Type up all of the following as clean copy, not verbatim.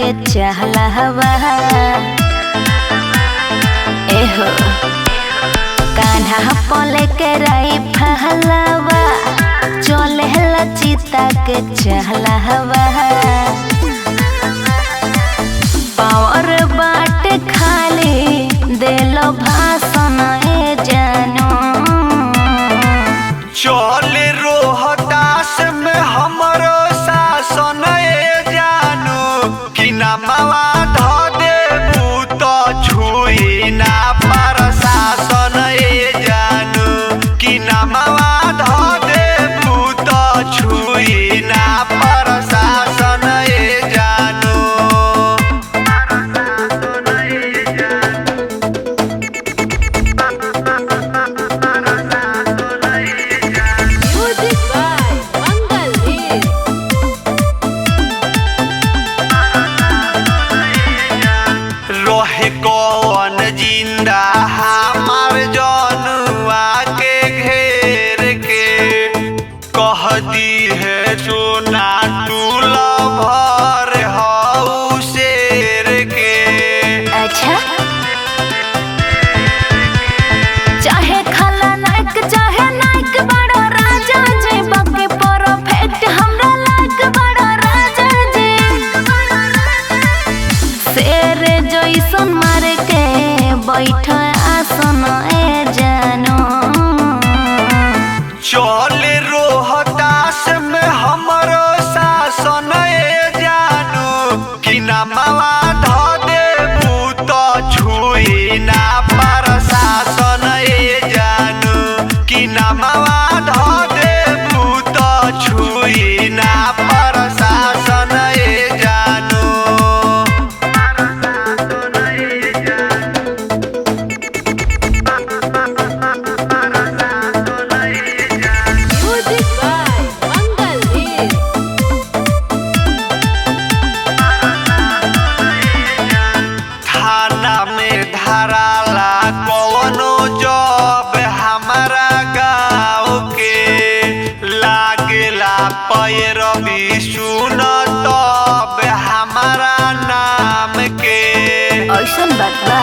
के चहला हवा एहो कान्हा पले के राई फहलावा चले लचिता के चहला हवा पावर बाट खाली देलो भाषण ए जानो चले रोहतास में हमरो शासन ए जानो कि नमवा ध देबू तो छुई ना प्रशासन ए जानो कि नमवा ध देबू तो छुई ना प्रशासन ए जानो रहे कौन जिंदा हमार जनुआ के घेर के कह दी है सोना टूल भर हऊ शेर के। अच्छा चाहे खलनायक चाहे नायक बड़ो राजा जी बाकी परफेक्ट हमरा लायक बड़ो राजा जी शेर जैसन मार के बैठ आसन ए जानो चले रोहतास में हमरो शासन ए जानो कि नमवा ध देबू तो छुई ना प्रशासन ए जानो कि नमवा ध देबू तो छुई ना प्रशासन ए जानो। थाना में धराला कौनो जब हमारा गाँव के लागेला पैरवी सुन तब हमारा नाम के। ऐसन बात बा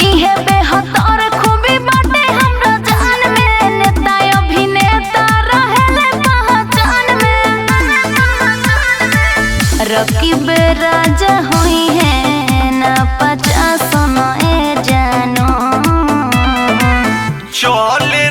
इहे बेहतर खूबी बाटे हमरा जान में नेता अभिनेता रहेले पहचान में रकीब राजा हुई है ना 50 ए जानो चले